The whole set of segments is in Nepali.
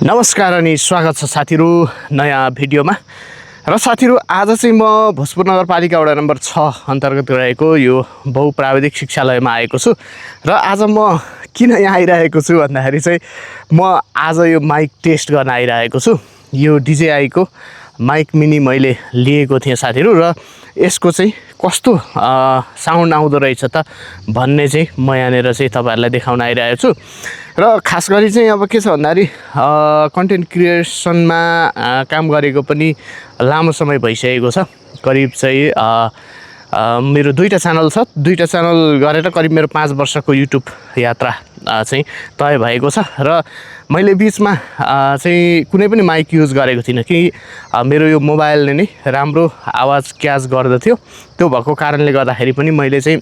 नमस्कार अनि स्वागत छ साथीहरू नयाँ भिडियोमा। र साथीहरू आज चाहिँ म भोजपुर नगरपालिका वडा नम्बर 6 अन्तर्गत रहेको यो बहुप्राविधिक शिक्षालयमा आएको छु। र आज म किन यहाँ आइरहेको छु भन्दाखेरि चाहिँ म आज यो माइक टेस्ट गर्न आइरहेको छु। यो DJI को माइक मिनी मैले लिएको थिएँ साथीहरू, र यसको चाहिँ कस्तो साउन्ड आउँदो रहेछ त भन्ने चाहिँ म यहाँनिर चाहिँ तपाईँहरूलाई देखाउन आइरहेको छु। र खास गरी चाहिँ अब के छ भन्दाखेरि कन्टेन्ट क्रिएसनमा काम गरेको पनि लामो समय भइसकेको छ। करिब चाहिँ मेरो दुईवटा च्यानल छ। दुईवटा च्यानल गरेर करिब मेरो 5 वर्षको युट्युब यात्रा चाहिँ तय भएको छ। र मैले बिचमा चाहिँ कुनै पनि माइक युज गरेको थिइनँ कि मेरो यो मोबाइलले नै राम्रो आवाज क्याच गर्दथ्यो। त्यो भएको कारणले गर्दाखेरि पनि मैले चाहिँ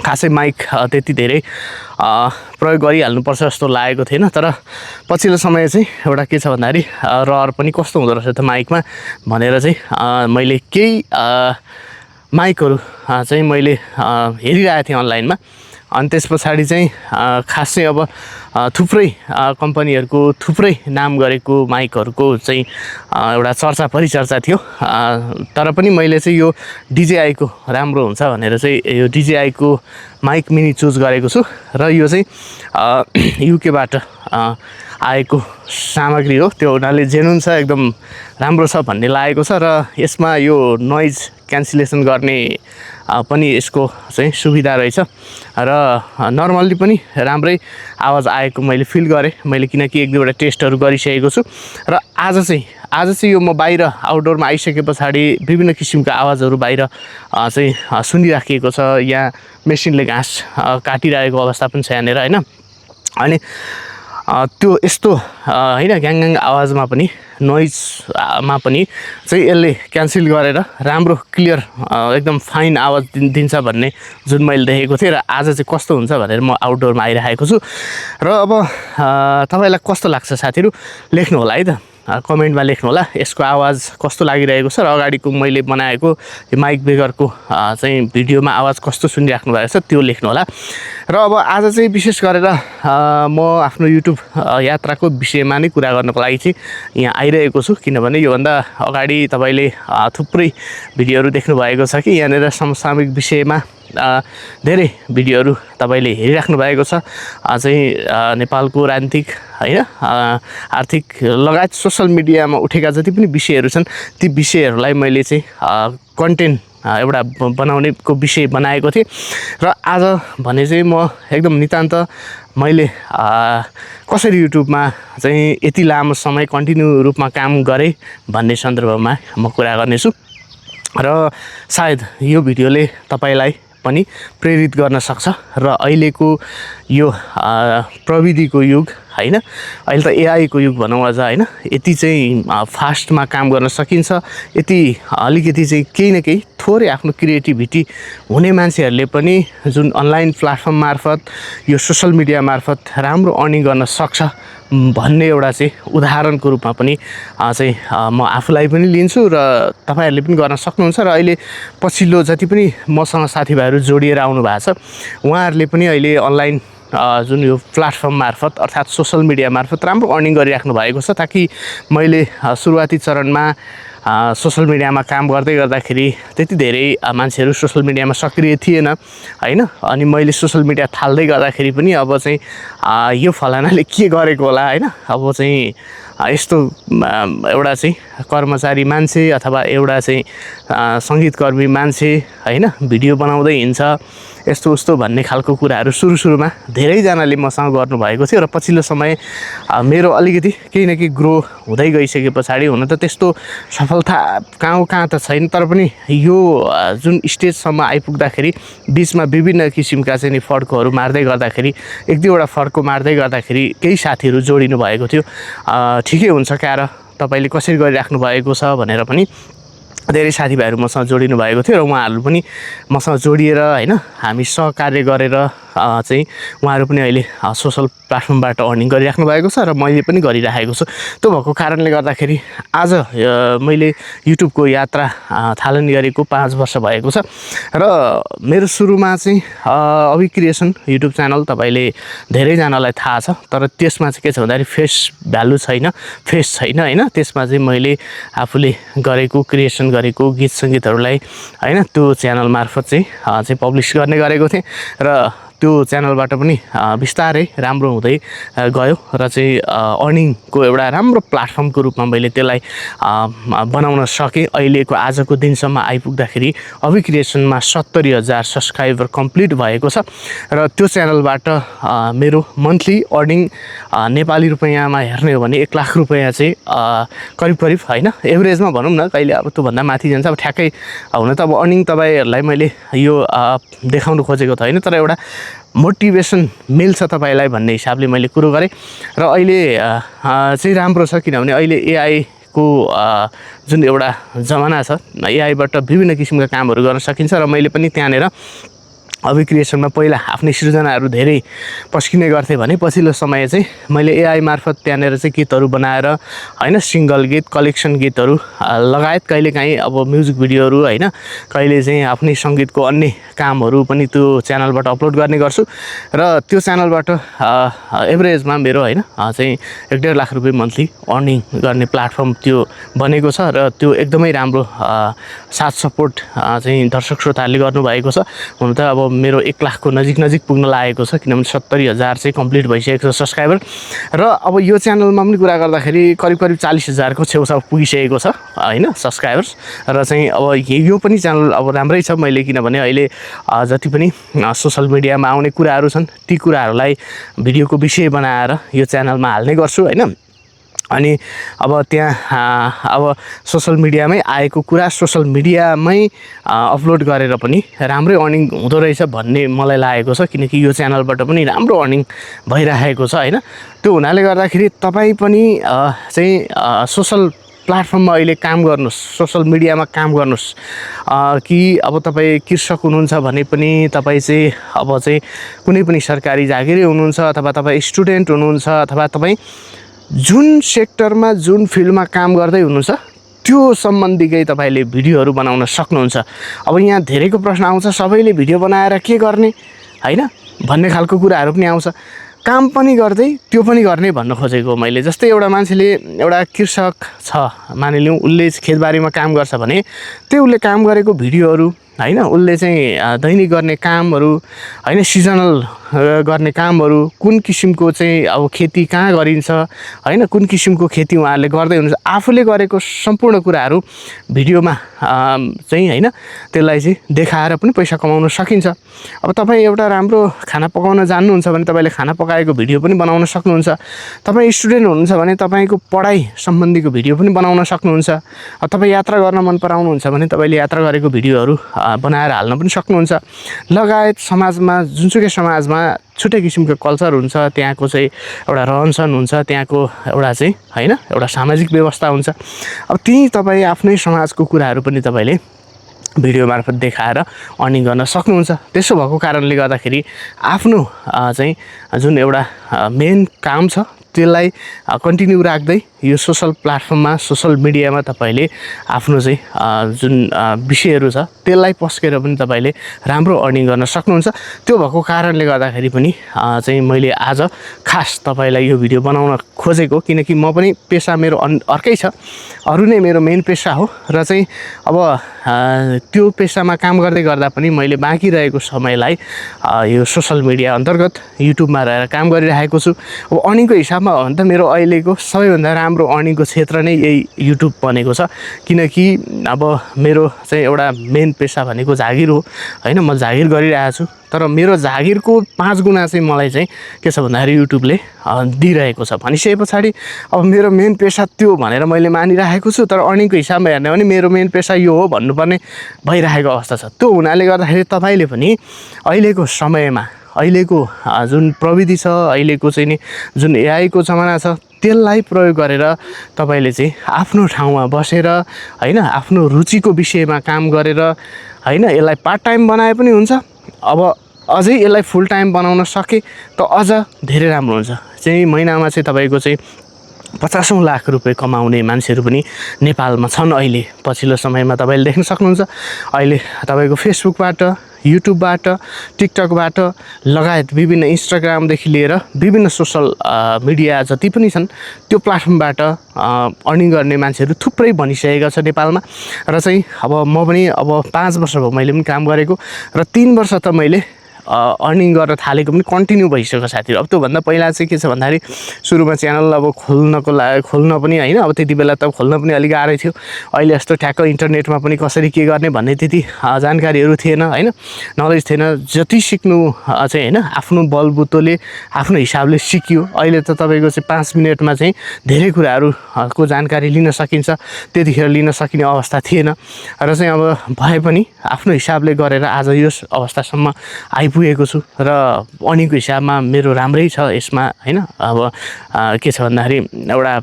खासै माइक त्यति धेरै प्रयोग गरिहाल्नुपर्छ जस्तो लागेको थिएन। तर पछिल्लो समय चाहिँ एउटा के छ भन्दाखेरि रहर पनि कस्तो हुँदो रहेछ त माइकमा भनेर चाहिँ मैले केही माइकहरू चाहिँ मैले हेरिरहेको थिएँ अनलाइनमा। अनि त्यस पछाडि चाहिँ खास चाहिँ अब थुप्रै कम्पनीहरूको थुप्रै नाम गरेको माइकहरूको चाहिँ एउटा चर्चा परिचर्चा थियो। तर पनि मैले चाहिँ यो DJI को राम्रो हुन्छ भनेर चाहिँ यो DJI को माइक मिनी चुज गरेको छु। र यो चाहिँ UK बाट आएको सामग्री हो। त्यो हुनाले जेन्युन छ, एकदम राम्रो छ भन्ने लागेको छ। र यसमा यो नोइज क्यान्सलेसन गर्ने पनि यसको चाहिँ सुविधा रहेछ। र नर्मल्ली पनि राम्रै आवाज आएको मैले फिल गरेँ, मैले किनकि एक दुईवटा टेस्टहरू गरिसकेको छु। र आज चाहिँ यो म बाहिर आउटडोरमा आइसके पछाडि विभिन्न किसिमका आवाजहरू बाहिर चाहिँ सुनिराखिएको छ। यहाँ मेसिनले घाँस काटिरहेको अवस्था पनि छ यहाँनिर होइन। अनि त्यो यस्तो होइन ग्याङ आवाजमा पनि नोइजमा पनि चाहिँ यसले क्यान्सल गरेर राम्रो क्लियर एकदम फाइन आवाज दिन्छ भन्ने जुन मैले देखेको थिएँ। र आज चाहिँ कस्तो हुन्छ भनेर म आउटडोरमा आइरहेको छु। र अब तपाईँलाई कस्तो लाग्छ साथीहरू लेख्नु होला है त, कमेन्टमा लेख्नु होला यसको आवाज कस्तो लागिरहेको छ। र अगाडिको मैले बनाएको यो माइक बेगरको चाहिँ भिडियोमा आवाज कस्तो सुनिराख्नु भएको छ त्यो लेख्नु होला। र अब आज चाहिँ विशेष गरेर म आफ्नो युट्युब यात्राको विषयमा नै कुरा गर्नको लागि चाहिँ यहाँ आइरहेको छु। किनभने योभन्दा अगाडि तपाईँले थुप्रै भिडियोहरू देख्नु भएको छ कि यहाँनिर समसामयिक विषयमा धेरै भिडियोहरू तपाईँले हेरिराख्नु भएको छ। चाहिँ नेपालको राजनीतिक होइन आर्थिक लगायत सोसल मिडियामा उठेका जति पनि विषयहरू छन् ती विषयहरूलाई मैले चाहिँ कन्टेन्ट एउटा बनाउनेको विषय बनाएको थिएँ। र आज भने चाहिँ म एकदम नितान्त मैले कसरी युट्युबमा चाहिँ यति लामो समय कन्टिन्यू रूपमा काम गरेँ भन्ने सन्दर्भमा म कुरा गर्नेछु। र सायद यो भिडियोले तपाईँलाई पनि प्रेरित गर्न सक्छ। र अहिलेको यो प्रविधिको युग होइन, अहिले त AI को युग भनौँ अझ होइन, यति चाहिँ फास्टमा काम गर्न सकिन्छ। यति अलिकति चाहिँ केही न केही थोरै आफ्नो क्रिएटिभिटी हुने मान्छेहरूले पनि जुन अनलाइन प्लेटफर्म मार्फत यो सोसल मिडिया मार्फत राम्रो अर्निङ गर्न सक्छ भन्ने एउटा चाहिँ उदाहरणको रूपमा पनि चाहिँ म आफूलाई पनि लिन्छु र तपाईँहरूले पनि गर्न सक्नुहुन्छ। र अहिले पछिल्लो जति पनि मसँग साथीभाइहरू जोडिएर आउनु भएको छ उहाँहरूले पनि अहिले अनलाइन जुन यो प्लेटफर्म मार्फत अर्थात् सोसल मिडिया मार्फत राम्रो अर्निङ गरिराख्नु भएको छ। ताकि मैले सुरुवाती चरणमा सोसल मिडियामा काम गर्दै गर्दाखेरि त्यति धेरै मान्छेहरू सोसल मिडियामा सक्रिय थिएन होइन। अनि मैले सोसल मिडिया थाल्दै गर्दाखेरि पनि अब चाहिँ यो फलानाले के गरेको होला होइन, अब चाहिँ यस्तो एउटा चाहिँ कर्मचारी मान्छे अथवा एउटा चाहिँ सङ्गीतकर्मी मान्छे होइन भिडियो बनाउँदै हिँड्छ यस्तो उस्तो भन्ने खालको कुराहरू सुरुमा धेरैजनाले मसँग गर्नुभएको थियो। र पछिल्लो समय मेरो अलिकति केही न केही ग्रो हुँदै गइसके पछाडि हुन त त्यस्तो सफलता कहाँ त छैन, तर पनि यो जुन स्टेजसम्म आइपुग्दाखेरि बिचमा विभिन्न किसिमका चाहिँ नि फड्कोहरू मार्दै गर्दाखेरि एक दुईवटा फड्को मार्दै गर्दाखेरि केही साथीहरू जोडिनु भएको थियो। ठिकै हुन्छ क्या र तपाईँले कसरी गरिराख्नु भएको छ भनेर पनि धेरै साथीभाइहरू मसँग जोडिनु भएको थियो। र उहाँहरू पनि मसँग जोडिएर होइन हामी सहकार्य गरेर चाहिँ उहाँहरू पनि अहिले सोसल प्लेटफर्मबाट अर्निङ गरिराख्नु भएको छ र मैले पनि गरिराखेको छु। त्यो भएको कारणले गर्दाखेरि आज मैले युट्युबको यात्रा थालनी गरेको 5 वर्ष भएको छ र मेरो सुरुमा चाहिँ अभि क्रिएसन युट्युब च्यानल तपाईँले धेरैजनालाई थाहा छ, तर त्यसमा चाहिँ के छ भन्दाखेरि फेस भ्यालु छैन, फेस छैन होइन। त्यसमा चाहिँ मैले आफूले गरेको क्रिएसन गरेको गीत सङ्गीतहरूलाई होइन त्यो च्यानल मार्फत चाहिँ पब्लिस गर्ने गरेको थिएँ र त्यो च्यानलबाट पनि बिस्तारै राम्रो हुँदै गयो र चाहिँ अर्निङको एउटा राम्रो प्लेटफर्मको रूपमा मैले त्यसलाई बनाउन सकेँ। अहिलेको आजको दिनसम्म आइपुग्दाखेरि अभि क्रिएसनमा 70,000 सब्सक्राइबर कम्प्लिट भएको छ र त्यो च्यानलबाट मेरो मन्थली अर्निङ नेपाली रुपैयाँमा हेर्ने हो भने 1 लाख रुपैयाँ चाहिँ करिब होइन एभरेजमा भनौँ न, कहिले अब त्योभन्दा माथि जान्छ। अब ठ्याक्कै हुन त अब अर्निङ तपाईँहरूलाई मैले यो देखाउनु खोजेको त होइन, तर एउटा मोटिभेसन मिल्छ तपाईँलाई भन्ने हिसाबले मैले कुरो गरेँ र अहिले चाहिँ राम्रो छ, किनभने अहिले एआईको जुन एउटा जमाना छ, एआईबाट विभिन्न किसिमका कामहरू गर्न सकिन्छ र मैले पनि त्यहाँनिर अभि क्रिएसनमा पहिला आफ्नै सृजनाहरू धेरै पस्किने गर्थेँ भने पछिल्लो समय चाहिँ मैले एआई मार्फत त्यहाँनिर चाहिँ गीतहरू बनाएर होइन सिङ्गल गीत कलेक्सन गीतहरू लगायत कहिलेकाहीँ अब म्युजिक भिडियोहरू होइन कहिले चाहिँ आफ्नै सङ्गीतको अन्य कामहरू पनि त्यो च्यानलबाट अपलोड गर्ने गर्छु र त्यो च्यानलबाट एभरेजमा मेरो होइन चाहिँ 1.5 लाख रुपियाँ मन्थली अर्निङ गर्ने प्लेटफर्म त्यो बनेको छ र त्यो एकदमै राम्रो साथ सपोर्ट चाहिँ दर्शक श्रोताहरूले गर्नुभएको छ। हुन त अब मेरो 1 लाखको नजिक पुग्न लागेको छ, किनभने 70,000 चाहिँ कम्प्लिट भइसकेको छ सब्सक्राइबर र अब यो च्यानलमा पनि कुरा गर्दाखेरि करिब 40,000 को छेउछाउ पुगिसकेको छ होइन सब्सक्राइबर्स र चाहिँ अब यो पनि च्यानल अब राम्रै छ। मैले किनभने अहिले जति पनि सोसल मिडियामा आउने कुराहरू छन् ती कुराहरूलाई भिडियोको विषय बनाएर यो च्यानलमा हाल्ने गर्छु होइन। अनि अब त्यहाँ अब सोसल मिडियामै आएको कुरा सोसल मिडियामै अपलोड गरेर पनि राम्रै अर्निङ हुँदो रहेछ भन्ने मलाई लागेको छ, किनकि यो च्यानलबाट पनि राम्रो अर्निङ भइरहेको छ होइन। त्यो हुनाले गर्दाखेरि तपाईँ पनि चाहिँ सोसल प्लेटफर्ममा अहिले काम गर्नुहोस्, सोसल मिडियामा काम गर्नुहोस् कि अब तपाईँ कृषक हुनुहुन्छ भने पनि तपाईँ चाहिँ अब चाहिँ कुनै पनि सरकारी जागिरी हुनुहुन्छ अथवा तपाईँ स्टुडेन्ट हुनुहुन्छ अथवा तपाईँ जुन सेक्टरमा जुन फिल्डमा काम गर्दै हुनुहुन्छ त्यो सम्बन्धीकै तपाईँले भिडियोहरू बनाउन सक्नुहुन्छ। अब यहाँ धेरैको प्रश्न आउँछ सबैले भिडियो बनाएर के गर्ने होइन भन्ने खालको कुराहरू पनि आउँछ। काम पनि गर्दै त्यो पनि गर्ने भन्न खोजेको मैले। जस्तै एउटा मान्छेले एउटा कृषक छ मानिलिउँ, उसले खेतबारीमा काम गर्छ भने त्यो उसले काम गरेको भिडियोहरू होइन उसले चाहिँ दैनिक गर्ने कामहरू होइन सिजनल गर्ने कामहरू कुन किसिमको चाहिँ अब खेती कहाँ गरिन्छ होइन कुन किसिमको खेती उहाँहरूले गर्दै हुनुहुन्छ आफूले गरेको सम्पूर्ण कुराहरू भिडियोमा चाहिँ होइन त्यसलाई चाहिँ देखाएर पनि पैसा कमाउन सकिन्छ। अब तपाईँ एउटा राम्रो खाना पकाउन जान्नुहुन्छ भने तपाईँले खाना पकाएको भिडियो पनि बनाउन सक्नुहुन्छ। तपाईँ स्टुडेन्ट हुनुहुन्छ भने तपाईँको पढाइ सम्बन्धीको भिडियो पनि बनाउन सक्नुहुन्छ। तपाईँ यात्रा गर्न मन पराउनुहुन्छ भने तपाईँले यात्रा गरेको भिडियोहरू बनाएर हाल्न पनि सक्नुहुन्छ। लगायत समाजमा जुनसुकै समाजमा छुट्टै किसिमको कल्चर हुन्छ, त्यहाँको चाहिँ एउटा रहनसहन हुन्छ, त्यहाँको एउटा चाहिँ होइन एउटा सामाजिक व्यवस्था हुन्छ। अब त्यही तपाईँ आफ्नै समाजको कुराहरू पनि तपाईँले भिडियो मार्फत देखाएर अर्निङ गर्न सक्नुहुन्छ। त्यसो भएको कारणले गर्दाखेरि आफ्नो चाहिँ जुन एउटा मेन काम छ त्यसलाई कन्टिन्यू राख्दै यो सोसल प्लेटफर्ममा सोसल मिडियामा तपाईँले आफ्नो चाहिँ जुन विषयहरू छ त्यसलाई पस्केर पनि तपाईँले राम्रो अर्निङ गर्न सक्नुहुन्छ। त्यो भएको कारणले गर्दाखेरि पनि चाहिँ मैले आज खास तपाईँलाई यो भिडियो बनाउन खोजेको, किनकि म पनि पेसा मेरो अर्कै छ, अरू नै मेरो मेन पेसा हो र चाहिँ अब त्यो पेसामा काम गर्दै गर्दा पनि मैले बाँकी रहेको समयलाई यो सोसल मिडिया अन्तर्गत युट्युबमा रहेर काम गरिरहेको छु। अब अर्निङको हिसाबमा हो भने त मेरो अहिलेको सबैभन्दा राम्रो अर्निङको क्षेत्र नै यही युट्युब बनेको छ, किनकि अब मेरो चाहिँ एउटा मेन पेसा भनेको जागिर हो होइन। म जागिर गरिरहेको छु तर मेरो जागिरको 5 गुणा चाहिँ मलाई चाहिँ के छ भन्दाखेरि युट्युबले दिइरहेको छ। भनिसके पछाडि अब मेरो मेन पेसा त्यो भनेर मैले मानिरहेको छु, तर अर्निङको हिसाबमा हेर्ने हो भने मेरो मेन पेसा यो हो भन्नुपर्ने भइरहेको अवस्था छ। त्यो हुनाले गर्दाखेरि तपाईँले पनि अहिलेको समयमा अहिलेको जुन प्रविधि छ अहिलेको चाहिँ नि जुन एआईको जमाना छ त्यसलाई प्रयोग गरेर तपाईँले चाहिँ आफ्नो ठाउँमा बसेर होइन आफ्नो रुचिको विषयमा काम गरेर होइन यसलाई पार्ट टाइम बनाए पनि हुन्छ। अब अझै यसलाई फुल टाइम बनाउन सके त अझ धेरै राम्रो हुन्छ। चाहिँ महिनामा चाहिँ तपाईँको चाहिँ 50औं लाख रुपियाँ कमाउने मान्छेहरू पनि नेपालमा छन्। अहिले पछिल्लो समयमा तपाईँले देख्न सक्नुहुन्छ। अहिले तपाईँको फेसबुकबाट, युट्युबबाट, टिकटकबाट लगायत विभिन्न इन्स्टाग्रामदेखि लिएर विभिन्न सोसल मिडिया जति पनि छन् त्यो प्लेटफर्मबाट अर्निङ गर्ने मान्छेहरू थुप्रै बनिसकेका छ नेपालमा। र चाहिँ अब म पनि अब 5 वर्ष भयो मैले पनि काम गरेको, र 3 वर्ष त मैले अर्निङ गर्न थालेको पनि कन्टिन्यू भइसक्यो साथीहरू। अब त्योभन्दा पहिला चाहिँ के छ भन्दाखेरि सुरुमा च्यानल अब खोल्न पनि होइन, अब त्यति बेला त खोल्न पनि अलिक गाह्रै थियो। अहिले जस्तो ठ्याक्क इन्टरनेटमा पनि कसरी के गर्ने भन्ने त्यति जानकारीहरू थिएन होइन, नलेज थिएन। जति सिक्नु चाहिँ होइन आफ्नो बलबुतोले आफ्नो हिसाबले सिकियो। अहिले त तपाईँको चाहिँ 5 मिनटमा चाहिँ धेरै कुराहरूको जानकारी लिन सकिन्छ, त्यतिखेर लिन सकिने अवस्था थिएन। र चाहिँ अब भए पनि आफ्नो हिसाबले गरेर आज यो अवस्थासम्म आइपुगेको छु। र अर्निङको हिसाबमा मेरो राम्रै छ यसमा होइन। अब के छ भन्दाखेरि एउटा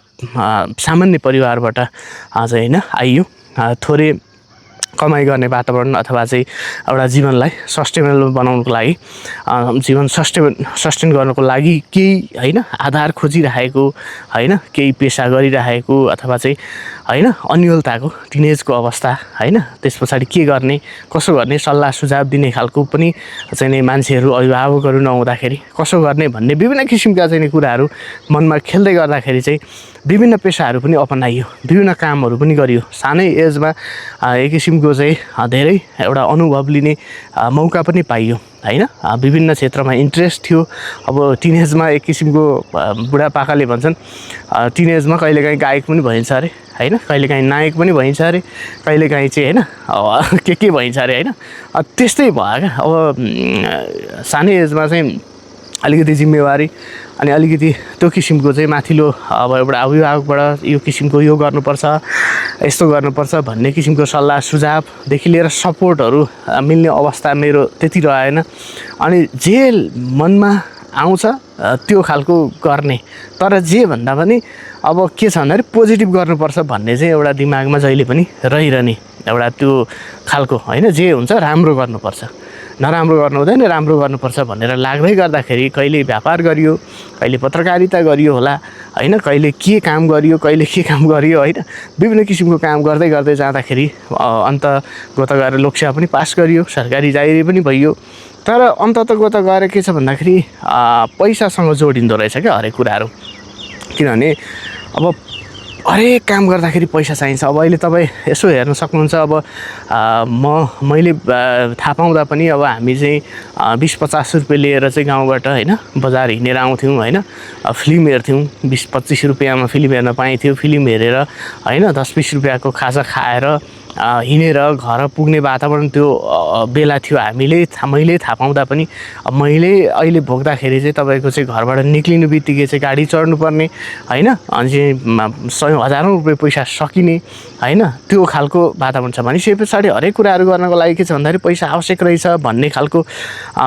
सामान्य परिवारबाट आज होइन आइयो, थोरै कमाइ गर्ने वातावरण अथवा चाहिँ एउटा जीवनलाई सस्टेनेबल बनाउनको लागि, जीवन सस्टेन गर्नको लागि केही होइन आधार खोजिरहेको होइन, केही पेसा गरिरहेको अथवा चाहिँ होइन अन्यलताको टिनेजको अवस्था होइन, त्यस पछाडि के गर्ने कसो गर्ने सल्लाह सुझाव दिने खालको पनि चाहिँ नि मान्छेहरू अभिभावकहरू नहुँदाखेरि कसो गर्ने भन्ने विभिन्न किसिमका चाहिँ नि कुराहरू मनमा खेल्दै गर्दाखेरि चाहिँ विभिन्न पेसाहरू पनि अपनाइयो, विभिन्न कामहरू पनि गरियो। सानै एजमा एक किसिमको चाहिँ धेरै एउटा अनुभव लिने मौका पनि पाइयो होइन। विभिन्न क्षेत्रमा इन्ट्रेस्ट थियो। अब टिनेजमा एक किसिमको बुढापाकाले भन्छन् टिनेजमा कहिलेकाहीँ गायक पनि भइन्छ अरे होइन, कहिलेकाहीँ नायक पनि भइन्छ अरे, कहिलेकाहीँ चाहिँ होइन के भइन्छ अरे होइन। त्यस्तै भयो क्या। अब सानै एजमा चाहिँ अलिकति जिम्मेवारी अनि अलिकति त्यो किसिमको चाहिँ माथिल्लो अब एउटा अभिभावकबाट यो किसिमको यो गर्नुपर्छ यस्तो गर्नुपर्छ भन्ने किसिमको सल्लाह सुझावदेखि लिएर सपोर्टहरू मिल्ने अवस्था मेरो त्यति रहेन। अनि जे मनमा आउँछ त्यो खालको गर्ने, तर जे भन्दा पनि अब के छ भन्दाखेरि पोजिटिभ गर्नुपर्छ भन्ने चाहिँ एउटा दिमागमा जहिले पनि रहिरहने एउटा त्यो खालको होइन। जे हुन्छ राम्रो गर्नुपर्छ, नराम्रो गर्नु हुँदैन, राम्रो गर्नुपर्छ भनेर लाग्दै गर्दाखेरि कहिले व्यापार गरियो, कहिले पत्रकारिता गरियो होला होइन, कहिले के काम गरियो, कहिले के काम गरियो होइन। विभिन्न किसिमको काम गर्दै गर्दै जाँदाखेरि अन्तगत गएर लोकसेवा पनि पास गरियो, सरकारी जागिरी पनि भइयो। तर अन्ततगत गएर के छ भन्दाखेरि पैसासँग जोडिँदो रहेछ क्या हरेक कुराहरू। किनभने अब हरेक काम गर्दाखेरि पैसा चाहिन्छ। अब अहिले तपाईँ यसो हेर्न सक्नुहुन्छ। अब मैले थाहा पाउँदा पनि अब हामी चाहिँ 20-50 रुपियाँ लिएर चाहिँ गाउँबाट होइन बजार हिँडेर आउँथ्यौँ होइन, फिल्म हेर्थ्यौँ। 20-25 रुपियाँमा फिल्म हेर्न पाइन्थ्यो। फिल्म हेरेर होइन 10-20 रुपियाँको खाजा खाएर हिँडेर घर पुग्ने वातावरण त्यो बेला थियो। मैले थाहा पाउँदा पनि मैले अहिले भोग्दाखेरि चाहिँ तपाईँको चाहिँ घरबाट निक्लिनु बित्तिकै चाहिँ गाडी चढ्नुपर्ने होइन, अनि चाहिँ हजारौँ रुपियाँ पैसा सकिने होइन, त्यो खालको वातावरण छ। भनेपछि पछाडि हरेक कुराहरू गर्नको लागि के छ भन्दाखेरि पैसा आवश्यक रहेछ भन्ने खालको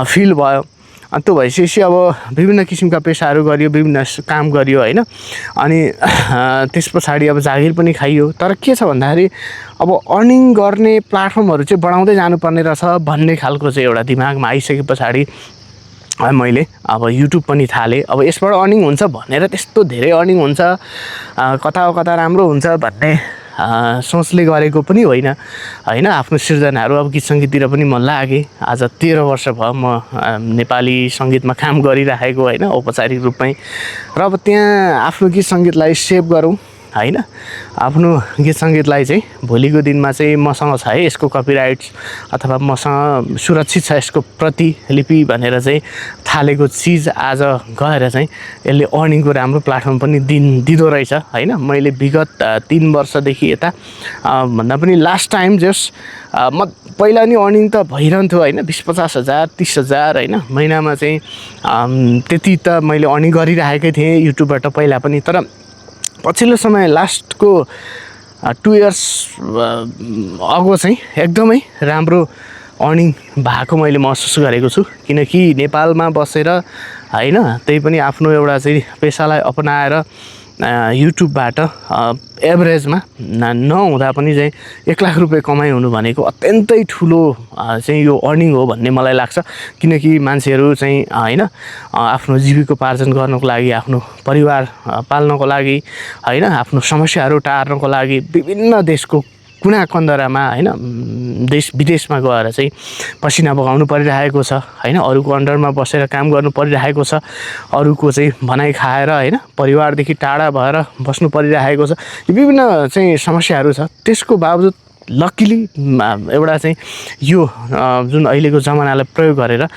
फिल भयो। अनि त्यो भइसकेपछि अब विभिन्न किसिमका पेसाहरू गरियो, विभिन्न काम गरियो होइन। अनि त्यस पछाडि अब जागिर पनि खाइयो। तर के छ भन्दाखेरि अब अर्निङ गर्ने प्लेटफर्महरू चाहिँ बढाउँदै जानुपर्ने रहेछ भन्ने खालको चाहिँ एउटा दिमागमा आइसके पछाडि मैले अब युट्युब पनि थालेँ। अब यसबाट अर्निङ हुन्छ भनेर त्यस्तो धेरै अर्निङ हुन्छ कता राम्रो हुन्छ भन्ने सोचले गरेको पनि होइन होइन। आफ्नो सिर्जनाहरू अब गीत सङ्गीततिर पनि म लागेँ। आज 13 वर्ष भयो म नेपाली सङ्गीतमा काम गरिराखेको होइन, औपचारिक रूपमै। र अब त्यहाँ आफ्नो गीत सङ्गीतलाई सेभ गरौँ होइन, आफ्नो गीत सङ्गीतलाई चाहिँ भोलिको दिनमा चाहिँ मसँग छ है यसको कपिराइट्स अथवा मसँग सुरक्षित छ यसको प्रतिलिपि भनेर चाहिँ थालेको चिज आज गएर चाहिँ यसले अर्निङको राम्रो प्लेटफर्म पनि दिँदो रहेछ होइन। मैले विगत 3 वर्षदेखि यता भन्दा पनि लास्ट टाइम म पहिला नि अर्निङ त भइरहन्थ्यो होइन, 20-50 हजार 30 हजार होइन महिनामा चाहिँ त्यति त मैले अर्निङ गरिरहेकै थिएँ युट्युबबाट पहिला पनि। तर पछिल्लो समय लास्टको 2 इयर्स अगो चाहिँ एकदमै राम्रो अर्निङ भएको मैले महसुस गरेको छु। किनकि नेपालमा बसेर होइन त्यही पनि आफ्नो एउटा चाहिँ पेसालाई अपनाएर युट्युबबाट एभरेजमा नहुँदा पनि चाहिँ 1 लाख रुपियाँ कमाइ हुनु भनेको अत्यन्तै ठुलो चाहिँ यो अर्निङ हो भन्ने मलाई लाग्छ। किनकि मान्छेहरू चाहिँ होइन आफ्नो जीविकोपार्जन गर्नको लागि, आफ्नो परिवार पाल्नको लागि, होइन आफ्नो समस्याहरू टार्नको लागि विभिन्न देशको कुना कन्दरामा होइन देश विदेशमा गएर चाहिँ पसिना बगाउनु परिरहेको छ, होइन अरूको अन्डरमा बसेर काम गर्नु परिरहेको छ, अरूको चाहिँ भनाइ खाएर होइन परिवारदेखि टाढा भएर बस्नु परिरहेको छ। विभिन्न चाहिँ समस्याहरू छ। त्यसको बावजुद लकिली एउटा चाहिँ यो जुन अहिलेको जमानालाई प्रयोग गरेर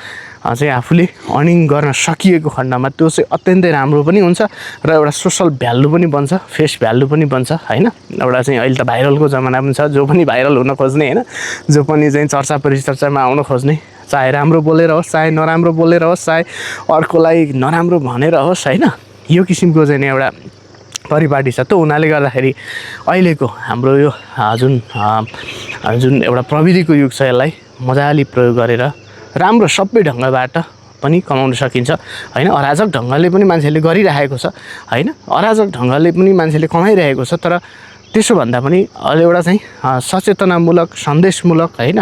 चाहिँ आफूले अर्निङ गर्न सकिएको खण्डमा त्यो चाहिँ अत्यन्तै राम्रो पनि हुन्छ र एउटा सोसल भ्यालु पनि बन्छ, फेस भ्यालु पनि बन्छ, होइन एउटा चाहिँ अहिले त भाइरलको जमाना पनि छ। जो पनि भाइरल हुन खोज्ने, होइन जो पनि चाहिँ चर्चा परिचर्चामा आउन खोज्ने, चाहे राम्रो बोलेर होस्, चाहे नराम्रो बोलेर होस्, चाहे अर्कोलाई नराम्रो भनेर होस्, होइन यो किसिमको चाहिँ एउटा परिपाटी छ। त्यो हुनाले गर्दाखेरि अहिलेको हाम्रो यो जुन एउटा प्रविधिको युग छ, यसलाई मजाले प्रयोग गरेर राम्रो सबै ढङ्गबाट पनि कमाउन सकिन्छ, होइन अराजक ढङ्गले पनि मान्छेले गरिरहेको छ, होइन अराजक ढङ्गले पनि मान्छेले कमाइरहेको छ। तर त्यसो भन्दा पनि एउटा चाहिँ सचेतनामूलक, सन्देशमूलक, होइन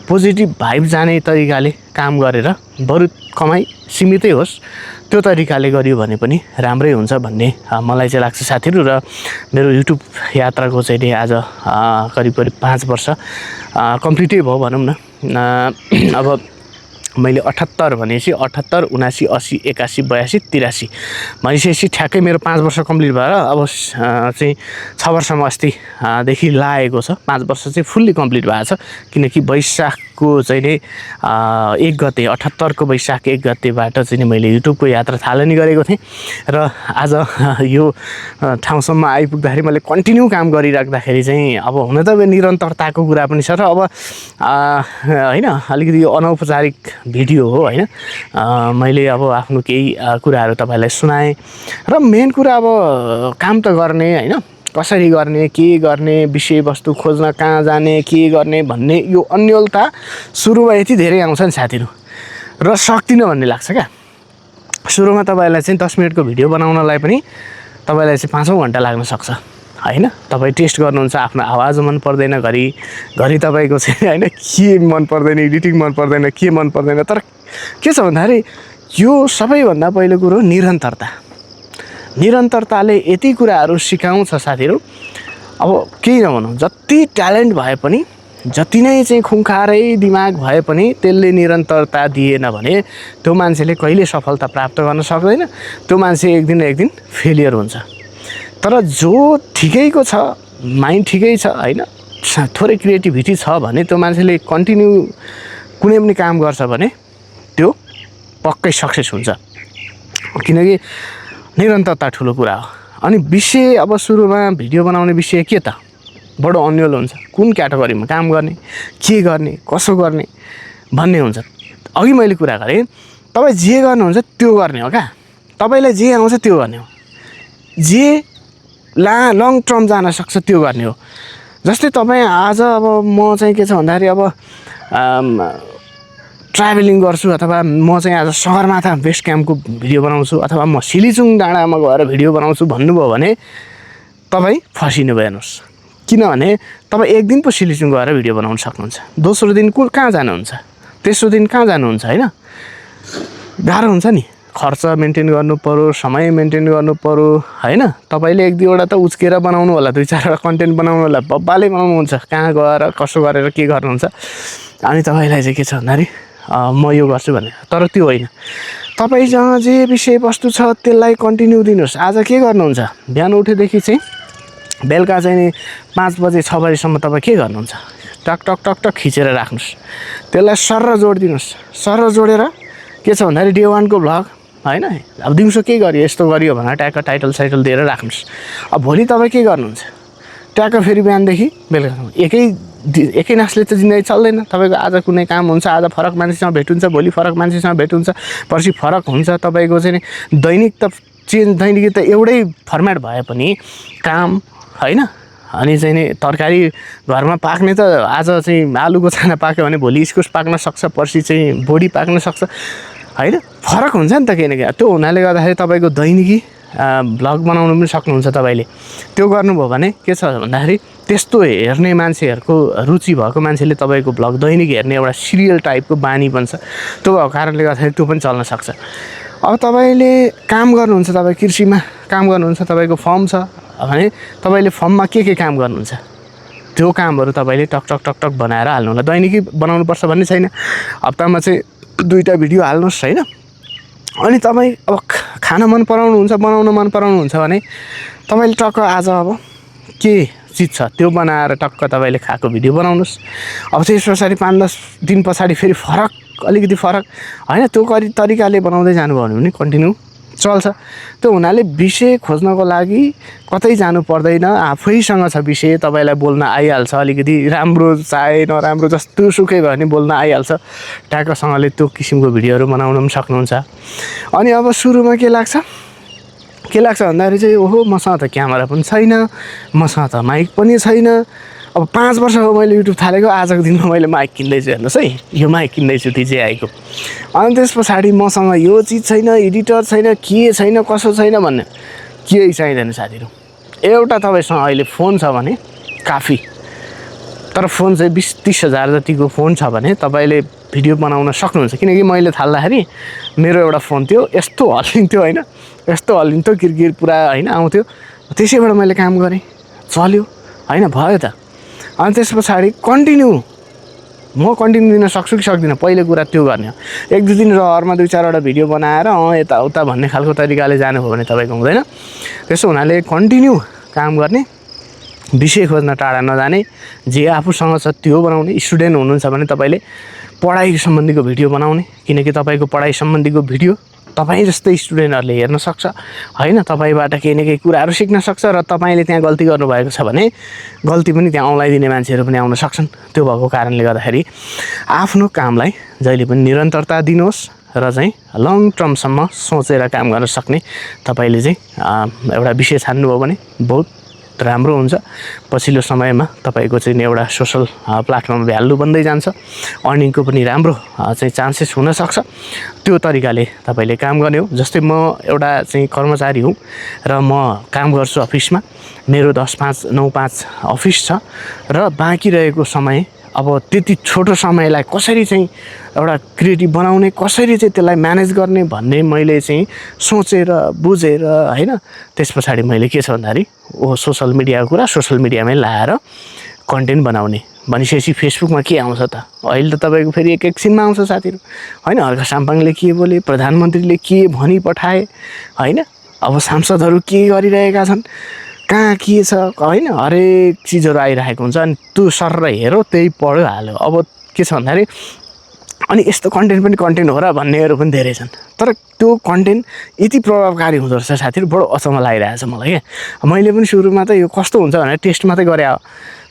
पोजिटिभ भाइब जाने तरिकाले काम गरेर बरु कमाइ सीमितै होस् त्यो तरिकाले गरियो भने पनि राम्रै हुन्छ भन्ने मलाई चाहिँ लाग्छ साथीहरू। र मेरो युट्युब यात्राको चाहिँ आज करिब 5 वर्ष कम्प्लिटै भयो भनौँ न। अब मैले 78 भनेपछि 78, 79, 80, 81, 82, 83 भनिसकेपछि ठ्याक्कै मेरो 5 वर्ष कम्प्लिट भएर अब चाहिँ 6 वर्षमा अस्तिदेखि लागेको छ। 5 वर्ष चाहिँ फुल्ली कम्प्लिट भएको छ। किनकि वैशाखको चाहिँ नि 1 गते 78 को वैशाख 1 गतेबाट चाहिँ नि मैले युट्युबको यात्रा थालनी गरेको थिएँ र आज यो ठाउँसम्म आइपुग्दाखेरि मैले कन्टिन्यू काम गरिराख्दाखेरि चाहिँ अब हुन त निरन्तरताको कुरा पनि छ र अब होइन अलिकति यो अनौपचारिक भिडियो हो, होइन मैले अब आफ्नो केही कुराहरू तपाईँलाई सुनाएँ र मेन कुरा अब काम त गर्ने, होइन कसरी गर्ने, के गर्ने, विषयवस्तु खोज्न कहाँ जाने, के गर्ने भन्ने यो अन्योलता सुरुमा यति धेरै आउँछ नि साथीहरू र सक्दिनँ भन्ने लाग्छ क्या। सुरुमा तपाईँलाई चाहिँ 10 मिनटको भिडियो बनाउनलाई पनि तपाईँलाई चाहिँ 5औं घन्टा लाग्न सक्छ, होइन तपाईँ टेस्ट गर्नुहुन्छ, आफ्नो आवाज मन पर्दैन, घरि तपाईँको चाहिँ होइन के मन पर्दैन, एडिटिङ मन पर्दैन, के मन पर्दैन। तर के छ भन्दाखेरि यो सबैभन्दा पहिलो कुरो निरन्तरताले यति कुराहरू सिकाउँछ साथीहरू। अब केही नभनौँ, जति ट्यालेन्ट भए पनि, जति नै चाहिँ खुङ्खारै दिमाग भए पनि त्यसले निरन्तरता दिएन भने त्यो मान्छेले कहिले सफलता प्राप्त गर्न सक्दैन। त्यो मान्छे एक दिन फेलियर हुन्छ। तर जो ठिकैको छ, माइन्ड ठिकै छ, होइन थोरै क्रिएटिभिटी छ भने त्यो मान्छेले कन्टिन्यू कुनै पनि काम गर्छ भने त्यो पक्कै सक्सेस हुन्छ। किनकि निरन्तरता ठुलो कुरा हो। अनि विषय अब सुरुमा भिडियो बनाउने विषय के त बडो अन्यल हुन्छ। कुन क्याटेगोरीमा काम गर्ने, के गर्ने, कसो गर्ने भन्ने हुन्छ। अघि मैले कुरा गरेँ, तपाईँ जे गर्नुहुन्छ त्यो गर्ने हो क्या। तपाईँलाई जे आउँछ त्यो गर्ने हो। जे लङ टर्म जान सक्छ त्यो गर्ने हो। जस्तै तपाईँ आज अब म चाहिँ के छ भन्दाखेरि अब ट्राभलिङ गर्छु अथवा म चाहिँ आज सगरमाथा बेस क्याम्पको भिडियो बनाउँछु अथवा म सिलिचुङ डाँडामा गएर भिडियो बनाउँछु भन्नुभयो भने तपाईँ फसिनु भएनोस्। किनभने तपाईँ एक दिन पो सिलिचुङ गएर भिडियो बनाउन सक्नुहुन्छ, दोस्रो दिन कहाँ जानुहुन्छ, तेस्रो दिन कहाँ जानुहुन्छ, होइन गाह्रो हुन्छ नि। खर्च मेन्टेन गर्नु पऱ्यो, समय मेन्टेन गर्नु पऱ्यो, होइन तपाईँले 1-2वटा त उच्केर बनाउनु होला, 2-4वटा कन्टेन्ट बनाउनु होला, बब्बाले बनाउनुहुन्छ, कहाँ गएर कसो गरेर के गर्नुहुन्छ। अनि तपाईँलाई चाहिँ के छ भन्दाखेरि म यो गर्छु भने, तर त्यो होइन। तपाईँसँग जे विषयवस्तु छ त्यसलाई कन्टिन्यू दिनुहोस्। आज के गर्नुहुन्छ, बिहान उठेदेखि चाहिँ बेलुका चाहिँ नि 5 बजे 6 बजेसम्म तपाईँ के गर्नुहुन्छ, टक टक टक टक खिचेर राख्नुहोस्। त्यसलाई सर्र जोडिदिनुहोस्। सर्र जोडेर के छ भन्दाखेरि डे 1 को भ्लग, होइन अब दिउँसो के गरियो, यस्तो गरियो भनेर ट्याक्क टाइटल दिएर राख्नुहोस्। अब भोलि तपाईँ के गर्नुहुन्छ, ट्याक्क फेरि बिहानदेखि बेलुकासम्म एकै नासले त जिन्दगी चल्दैन। तपाईँको आज कुनै काम हुन्छ, आज फरक मान्छेसँग भेट हुन्छ, भोलि फरक मान्छेसँग भेट हुन्छ, पर्सि फरक हुन्छ। तपाईँको चाहिँ दैनिक त दैनिक त एउटै फर्मेट भए पनि काम, होइन अनि चाहिँ नि तरकारी घरमा पाक्ने त आज चाहिँ आलुको चाना पाक्यो भने भोलि इस्कुस पाक्न सक्छ, पर्सि चाहिँ बोडी पाक्न सक्छ, होइन फरक हुन्छ नि त केही न केही। त्यो हुनाले गर्दाखेरि तपाईँको दैनिकी भ्लग बनाउनु पनि सक्नुहुन्छ तपाईँले। त्यो गर्नुभयो भने के छ भन्दाखेरि त्यस्तो हेर्ने मान्छेहरूको रुचि भएको मान्छेले तपाईँको भ्लग दैनिक हेर्ने एउटा सिरियल टाइपको बानी पनि छ। त्यो भएको कारणले गर्दाखेरि त्यो पनि चल्न सक्छ। अब तपाईँले काम गर्नुहुन्छ, तपाईँ कृषिमा काम गर्नुहुन्छ, तपाईँको फर्म छ भने तपाईँले फर्ममा के काम गर्नुहुन्छ त्यो कामहरू तपाईँले टक टक बनाएर हाल्नु होला। दैनिकी बनाउनुपर्छ भन्ने छैन, हप्तामा चाहिँ 2टा भिडियो हाल्नुहोस् होइन। अनि तपाईँ अब खान मन पराउनुहुन्छ, बनाउन मन पराउनुहुन्छ भने तपाईँले टक्क आज अब के चिज छ त्यो बनाएर टक्क तपाईँले खाएको भिडियो बनाउनुहोस्। अब त्यस पछाडि 5-10 दिन पछाडि फेरि अलिकति फरक होइन त्यो तरिकाले बनाउँदै जानुभयो भने कन्टिन्यू चल्छ। त्यो हुनाले विषय खोज्नको लागि कतै जानु पर्दैन, आफैसँग छ विषय, तपाईँलाई बोल्न आइहाल्छ। अलिकति राम्रो चाहे नराम्रो जस्तो सुकै भयो भने बोल्न आइहाल्छ। ट्याक्कसँगले त्यो किसिमको भिडियोहरू बनाउन पनि सक्नुहुन्छ। अनि अब सुरुमा के लाग्छ भन्दाखेरि चाहिँ ओहो मसँग त क्यामेरा पनि छैन, मसँग त माइक पनि छैन। अब 5 वर्ष हो मैले युट्युब थालेको, आजको दिनमा मैले माइक किन्दैछु, हेर्नुहोस् है, यो माइक किन्दैछु DJI को। अनि त्यस पछाडि मसँग यो चिज छैन, एडिटर छैन, के छैन, कसो छैन भन्ने केही चाहिँदैन साथीहरू। एउटा तपाईँसँग अहिले फोन छ भने काफी। तर फोन चाहिँ 20-30 हजार जतिको फोन छ भने तपाईँले भिडियो बनाउन सक्नुहुन्छ। किनकि मैले थाल्दाखेरि मेरो एउटा फोन थियो, यस्तो हल्लिन्थ्यो होइन, यस्तो हल्लिन्थ्यो, किरकिर पुरा होइन आउँथ्यो। त्यसैबाट मैले काम गरेँ, चल्यो होइन, भयो त। अनि त्यस पछाडि म कन्टिन्यू दिन सक्छु कि सक्दिनँ, पहिलो कुरा त्यो गर्ने हो। 1-2 दिन रहरमा 2-4वटा भिडियो बनाएर यताउता भन्ने खालको तरिकाले जानुभयो भने तपाईँको हुँदैन। त्यसो हुनाले कन्टिन्यू काम गर्ने, विषय खोज्न टाढा नजाने, जे आफूसँग छ त्यो बनाउने। स्टुडेन्ट हुनुहुन्छ भने तपाईँले पढाइ सम्बन्धीको भिडियो बनाउने, किनकि तपाईँको पढाइ सम्बन्धीको भिडियो तपाईँ जस्तै स्टुडेन्टहरूले हेर्न सक्छ होइन। तपाईँबाट केही न केही कुराहरू सिक्न सक्छ र तपाईँले त्यहाँ गल्ती गर्नुभएको छ भने गल्ती पनि त्यहाँ औँलाइदिने मान्छेहरू पनि आउन सक्छन्। त्यो भएको कारणले गर्दाखेरि आफ्नो कामलाई जहिले पनि निरन्तरता दिनुहोस् र चाहिँ लङ टर्मसम्म सोचेर काम गर्न सक्ने तपाईँले चाहिँ एउटा विषय छान्नुभयो भने बहुत राम्रो हुन्छ। पछिल्लो समयमा तपाईँको चाहिँ एउटा सोसल प्लेटफर्म भ्यालु बन्दै जान्छ, अर्निङको पनि राम्रो चाहिँ चान्सेस हुनसक्छ। त्यो तरिकाले तपाईँले काम गर्ने हो। जस्तै म एउटा चाहिँ कर्मचारी हुँ र म काम गर्छु अफिसमा, मेरो 10-5-9-5 अफिस छ र बाँकी रहेको समय अब त्यति छोटो समयलाई कसरी चाहिँ एउटा क्रिएटिभ बनाउने, कसरी चाहिँ त्यसलाई म्यानेज गर्ने भन्ने मैले चाहिँ सोचेर बुझेर होइन। त्यस पछाडि मैले के छ भन्दाखेरि सोसल मिडियाको कुरा सोसल मिडियामै लाएर कन्टेन्ट बनाउने भनिसकेपछि फेसबुकमा के आउँछ त अहिले त तपाईँको फेरि एकैछिनमा आउँछ साथीहरू होइन। हर्क साम्पाङले के बोले, प्रधानमन्त्रीले के भनी पठाए होइन, अब सांसदहरू के गरिरहेका छन्, कहाँ के छ होइन, हरेक चिजहरू आइरहेको हुन्छ। अनि त्यो सर हेऱ्यो त्यही पढ्यो हाल्यो। अब के छ भन्दाखेरि अनि यस्तो कन्टेन्ट पनि कन्टेन्ट हो र भन्नेहरू पनि धेरै छन्। तर त्यो कन्टेन्ट यति प्रभावकारी हुँदो रहेछ साथीहरू, बडो अचम्म लागिरहेछ मलाई क्या। मैले पनि सुरुमा त यो कस्तो हुन्छ भनेर टेस्ट मात्रै गरेँ हो,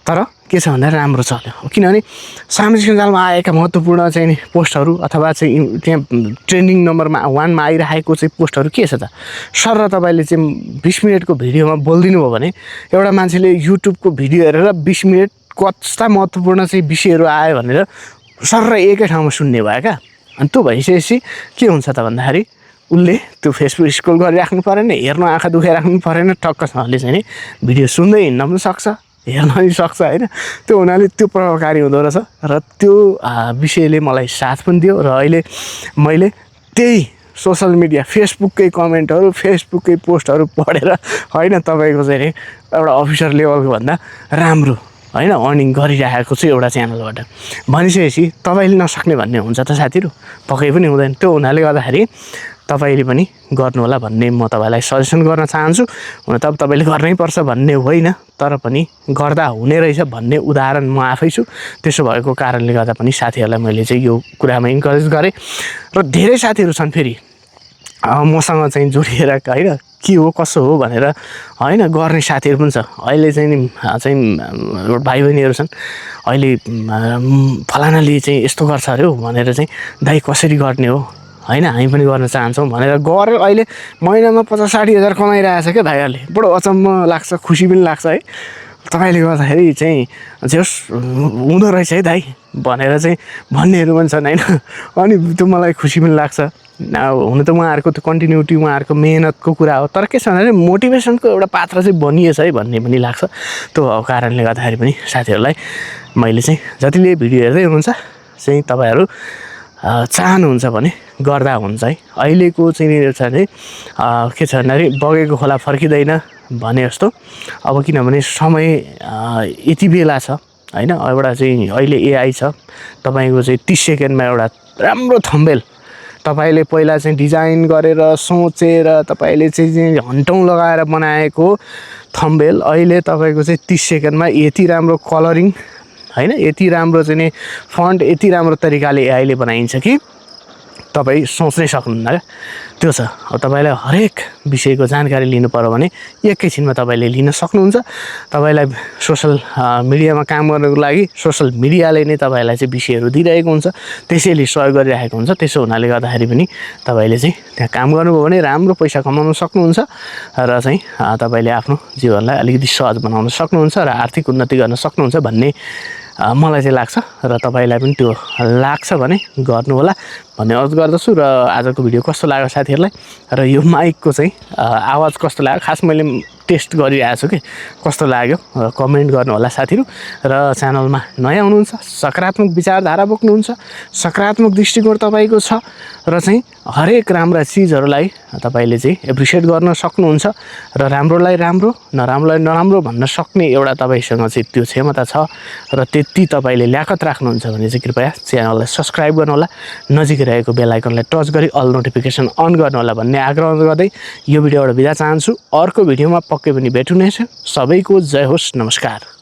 तर के छ भन्दा राम्रो चल्यो। किनभने सामाजिक सञ्जालमा आएका महत्त्वपूर्ण चाहिँ पोस्टहरू अथवा चाहिँ त्यहाँ ट्रेन्डिङ नम्बरमा 1 मा आइरहेको चाहिँ पोस्टहरू के छ त, सर र तपाईँले चाहिँ 20 मिनटको भिडियोमा बोलिदिनु भयो भने एउटा मान्छेले युट्युबको भिडियो हेरेर 20 मिनट कस्ता महत्त्वपूर्ण चाहिँ विषयहरू आयो भनेर सर र एकै ठाउँमा सुन्ने भयो क्या। अनि त्यो भइसकेपछि के हुन्छ त भन्दाखेरि उसले त्यो फेसबुक स्क्रोल गरिराख्नु परेन, हेर्न आँखा दुखाइराख्नु परेन, टक्कसँगले चाहिँ भिडियो सुन्दै हिँड्न पनि सक्छ, हेर्न पनि सक्छ होइन। त्यो हुनाले त्यो प्रभावकारी हुँदो रहेछ र त्यो विषयले मलाई साथ पनि दियो। र अहिले मैले त्यही सोसल मिडिया फेसबुककै कमेन्टहरू फेसबुककै पोस्टहरू पढेर होइन तपाईँको चाहिँ एउटा अफिसर लेभलको भन्दा राम्रो होइन अर्निङ गरिरहेको छु एउटा च्यानलबाट भनिसकेपछि तपाईँले नसक्ने भन्ने हुन्छ त साथीहरू, पक्कै पनि हुँदैन। त्यो हुनाले गर्दाखेरि तपाईँले पनि गर्नु होला भन्ने म तपाईँलाई सजेसन गर्न चाहन्छु। हुन त अब तपाईँले गर्नै पर्छ भन्ने होइन, तर पनि गर्दा हुने रहेछ भन्ने उदाहरण म आफै छु। त्यसो भएको कारणले गर्दा पनि साथीहरूलाई मैले चाहिँ यो कुरामा इन्करेज गरेँ। र धेरै साथीहरू छन् फेरि मसँग चाहिँ जोडिएर होइन के हो कसो हो भनेर होइन गर्ने साथीहरू पनि छ। अहिले चाहिँ भाइ बहिनीहरू छन्, अहिले फलानाले चाहिँ यस्तो गर्छ अरे हो भनेर चाहिँ दाइ कसरी गर्ने हो होइन हामी पनि गर्न चाहन्छौँ भनेर गरेर अहिले महिनामा 50-60 हजार कमाइरहेछ क्या भाइहरूले। बडो अचम्म लाग्छ, खुसी पनि लाग्छ है। तपाईँले गर्दाखेरि चाहिँ जस हुँदो रहेछ है दाइ भनेर चाहिँ भन्नेहरू पनि छन् होइन। अनि त्यो मलाई खुसी पनि लाग्छ हुन त उहाँहरूको त्यो कन्टिन्युटी उहाँहरूको मेहनतको कुरा हो, तर के छ भने मोटिभेसनको एउटा पात्र चाहिँ बनिएछ है भन्ने पनि लाग्छ। त्यो कारणले गर्दाखेरि पनि साथीहरूलाई मैले चाहिँ जतिले भिडियो हेर्दै हुनुहुन्छ चाहिँ तपाईँहरू चाहनुहुन्छ भने गर्दा हुन्छ है। अहिलेको चाहिँ के छ भन्दाखेरि बगेको खोला फर्किँदैन भने जस्तो, अब किनभने समय यति बेला छ होइन। एउटा चाहिँ अहिले एआई छ, तपाईँको चाहिँ 30 सेकेन्डमा एउटा राम्रो थम्बनेल तपाईँले पहिला चाहिँ डिजाइन गरेर सोचेर तपाईँले चाहिँ घन्टौँ लगाएर बनाएको थम्बनेल अहिले तपाईँको चाहिँ 30 सेकेन्डमा यति राम्रो कलरिङ होइन, यति राम्रो चाहिँ फन्ट यति राम्रो तरिकाले एआईले बनाइन्छ कि तपाईँ सोच्नै सक्नुहुन्न क्या। त्यो छ। अब तपाईँलाई हरेक विषयको जानकारी लिनु पर्यो भने एकैछिनमा तपाईँले लिन सक्नुहुन्छ। तपाईँलाई सोसल मिडियामा काम गर्नको लागि सोसल मिडियाले नै तपाईँलाई चाहिँ विषयहरू दिइरहेको हुन्छ, त्यसैले सहयोग गरिरहेको हुन्छ। त्यसो हुनाले गर्दाखेरि पनि तपाईँले चाहिँ त्यहाँ काम गर्नुभयो भने राम्रो पैसा कमाउन सक्नुहुन्छ र चाहिँ तपाईँले आफ्नो जीवनलाई अलिकति सहज बनाउन सक्नुहुन्छ र आर्थिक उन्नति गर्न सक्नुहुन्छ भन्ने मलाई चाहिँ लाग्छ। र तपाईँलाई पनि त्यो लाग्छ भने गर्नु होला भन्ने अनुरोध गर्दछु। र आजको भिडियो कस्तो लाग्यो साथीहरूलाई, र यो माइकको चाहिँ आवाज कस्तो लाग्यो खास मैले टेस्ट गरिरहेको छु कि कस्तो लाग्यो कमेन्ट गर्नु होला साथीहरू। र च्यानलमा नयाँ हुनुहुन्छ, सकारात्मक विचारधारा बोक्नुहुन्छ, सकारात्मक दृष्टिकोण तपाईँको छ र चाहिँ हरेक राम्रा चिजहरूलाई तपाईँले चाहिँ एप्रिसिएट गर्न सक्नुहुन्छ र राम्रोलाई राम्रो नराम्रोलाई नराम्रो भन्न सक्ने एउटा तपाईँसँग चाहिँ त्यो क्षमता छ र त्यति तपाईँले ल्याकत राख्नुहुन्छ भने चाहिँ कृपया च्यानललाई सब्सक्राइब गर्नुहोला, नजिकै रहेको बेल आइकनलाई टच गरी अल नोटिफिकेसन अन गर्नुहोला भन्ने आग्रह गर्दै यो भिडियोबाट बिदा चाहन्छु। अर्को भिडियोमा पक्कै पनि भेट्नुहुनेछ। सबैको जय होस्, नमस्कार।